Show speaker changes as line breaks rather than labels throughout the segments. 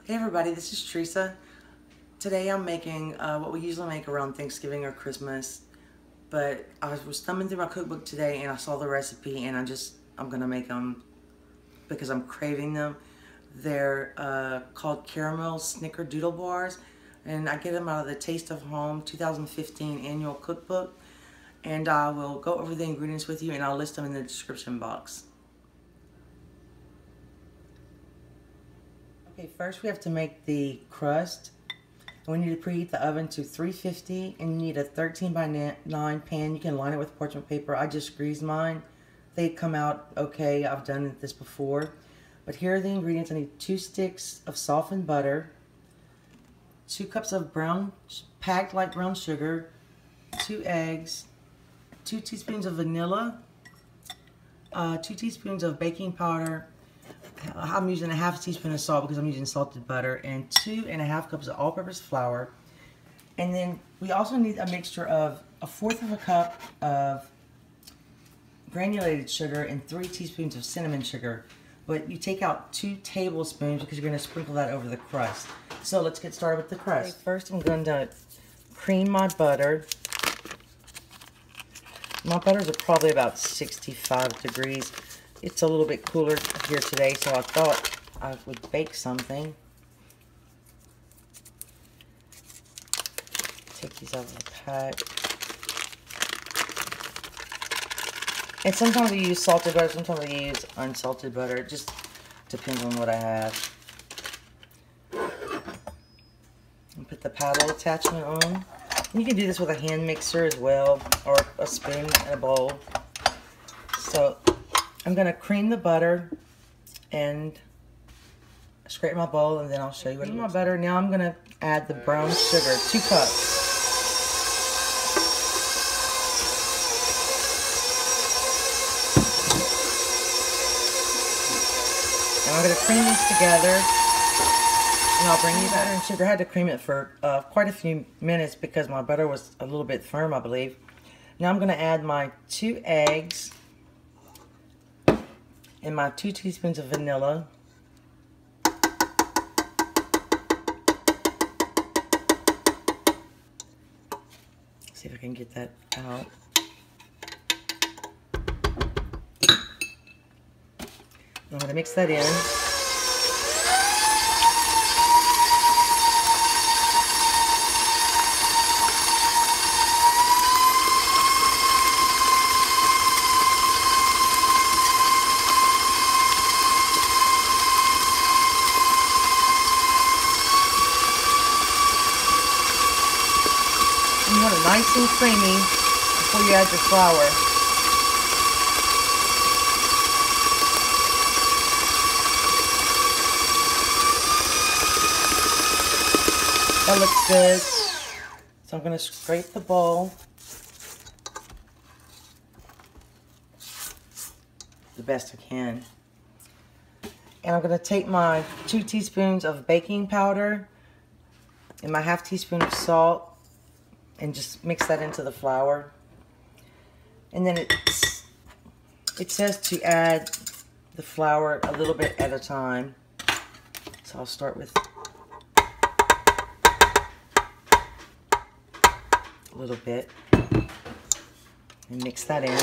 Hey everybody, this is Teresa. Today I'm making what we usually make around Thanksgiving or Christmas, but I was thumbing through my cookbook today and I saw the recipe and I'm gonna make them because I'm craving them. They're called caramel Snickerdoodle bars, and I get them out of the Taste of Home 2015 annual cookbook, and I will go over the ingredients with you and I'll list them in the description box. Okay, first we have to make the crust. We need to preheat the oven to 350, and you need a 13 by 9 pan. You can line it with parchment paper. I just greased mine. They come out okay. I've done this before. But here are the ingredients. I need 2 sticks of softened butter, 2 cups of packed light brown sugar, 2 eggs, 2 teaspoons of vanilla, 2 teaspoons of baking powder. I'm using a half teaspoon of salt because I'm using salted butter, and 2.5 cups of all-purpose flour. And then we also need a mixture of 1/4 of a cup of granulated sugar and 3 teaspoons of cinnamon sugar. But you take out 2 tablespoons because you're going to sprinkle that over the crust. So let's get started with the crust. Okay, first I'm going to cream my butter. My butters are probably about 65 degrees. It's a little bit cooler here today, so I thought I would bake something. Take these out of the pack. And sometimes we use salted butter, sometimes we use unsalted butter. It just depends on what I have. And put the paddle attachment on. And you can do this with a hand mixer as well, or a spoon and a bowl. So I'm going to cream the butter and scrape my bowl, and then I'll show you what it looks like. My butter. Now I'm going to add the brown sugar, 2 cups. And I'm going to cream these together, and I'll bring you butter and sugar. I had to cream it for quite a few minutes because my butter was a little bit firm, I believe. Now I'm going to add my 2 eggs and my 2 teaspoons of vanilla. See if I can get that out. I'm going to mix that in. You want it nice and creamy before you add your flour. That looks good. So I'm going to scrape the bowl the best I can. And I'm going to take my 2 teaspoons of baking powder and my half teaspoon of salt and just mix that into the flour. And then it says to add the flour a little bit at a time. So I'll start with a little bit and mix that in.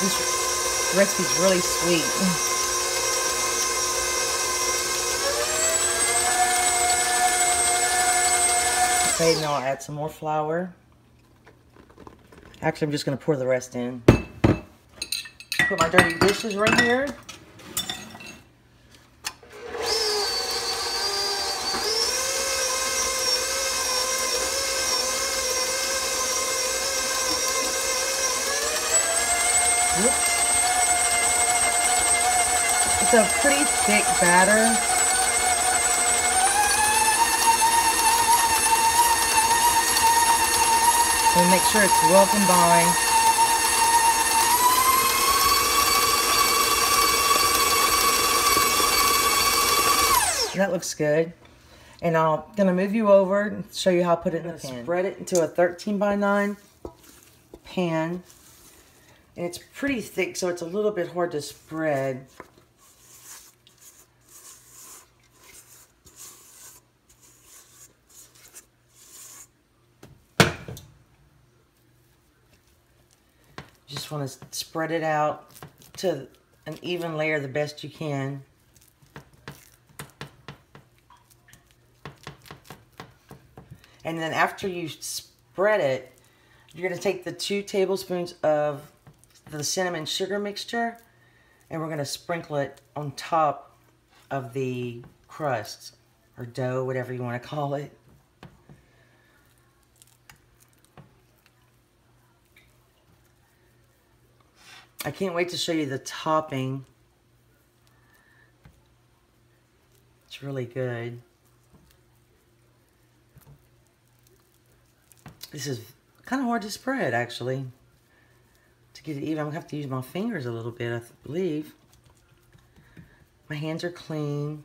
This recipe is really sweet. Okay, now I'll add some more flour. Actually, I'm just going to pour the rest in. Put my dirty dishes right here. Whoops. It's a pretty thick batter. So make sure it's well combined. That looks good. And I'm going to move you over and show you how to put it in the pan. Spread it into a 13 by 9 pan. And it's pretty thick, so it's a little bit hard to spread. You just want to spread it out to an even layer the best you can. And then after you spread it, you're going to take the 2 tablespoons of the cinnamon sugar mixture, and we're going to sprinkle it on top of the crust, or dough, whatever you want to call it. I can't wait to show you the topping. It's really good. This is kind of hard to spread, actually. To get it even, I'm going to have to use my fingers a little bit, I believe. My hands are clean.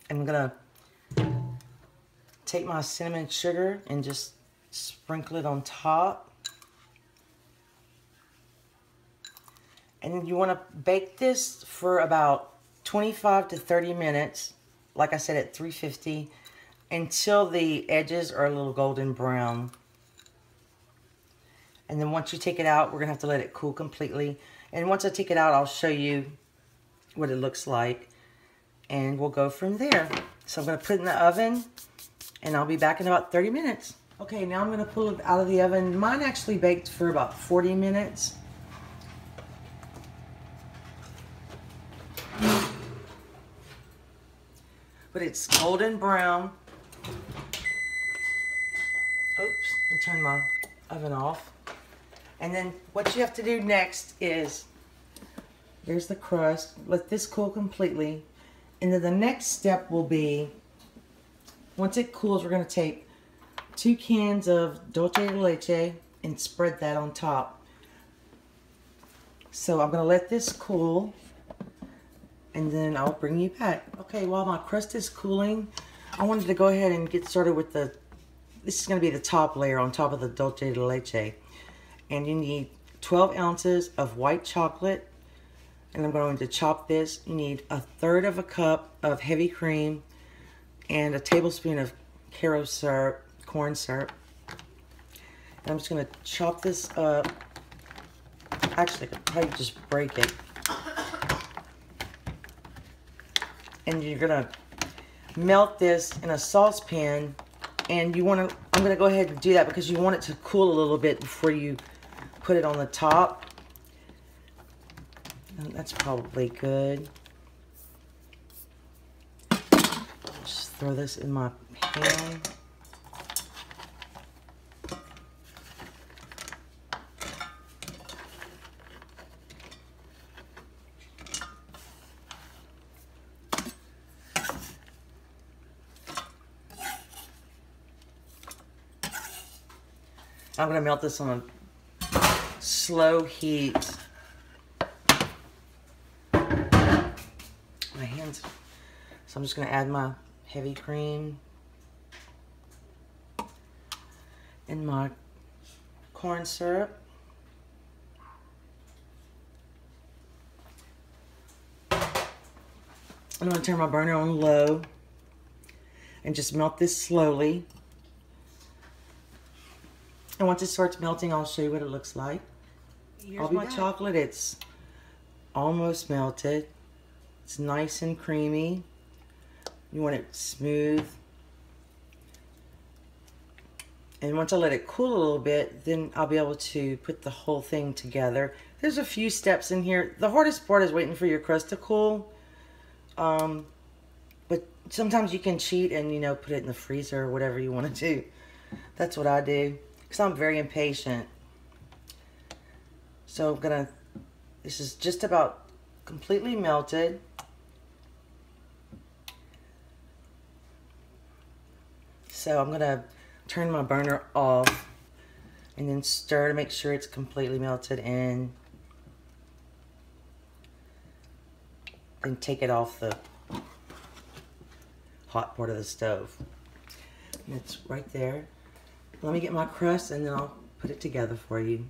I'm going to take my cinnamon sugar and just sprinkle it on top. And then you want to bake this for about 25 to 30 minutes, like I said, at 350, until the edges are a little golden brown. And then once you take it out, we're going to have to let it cool completely. And once I take it out, I'll show you what it looks like. And we'll go from there. So I'm going to put it in the oven, and I'll be back in about 30 minutes. Okay, now I'm going to pull it out of the oven. Mine actually baked for about 40 minutes. But it's golden brown. Oops, I turned my oven off. And then what you have to do next is, there's the crust. Let this cool completely. And then the next step will be, once it cools, we're going to take 2 cans of dulce de leche and spread that on top. So I'm going to let this cool, and then I'll bring you back. Okay, while my crust is cooling, I wanted to go ahead and get started with this is going to be the top layer on top of the dulce de leche. And you need 12 ounces of white chocolate. And I'm going to chop this. You need 1/3 of a cup of heavy cream and a tablespoon of Caro syrup, corn syrup. And I'm just going to chop this up. Actually, I could probably just break it. And you're going to melt this in a saucepan. And you want to, I'm going to go ahead and do that because you want it to cool a little bit before you put it on the top. And that's probably good. Just throw this in my pan. I'm going to melt this on a slow heat. My hands. So I'm just going to add my heavy cream and my corn syrup. I'm going to turn my burner on low and just melt this slowly. And once it starts melting, I'll show you what it looks like. Here's my chocolate. It's almost melted. It's nice and creamy. You want it smooth. And once I let it cool a little bit, then I'll be able to put the whole thing together. There's a few steps in here. The hardest part is waiting for your crust to cool. But sometimes you can cheat and, you know, put it in the freezer or whatever you want to do. That's what I do, because I'm very impatient. So this is just about completely melted. So I'm gonna turn my burner off and then stir to make sure it's completely melted in. Then take it off the hot part of the stove. And it's right there. Let me get my crust and then I'll put it together for you.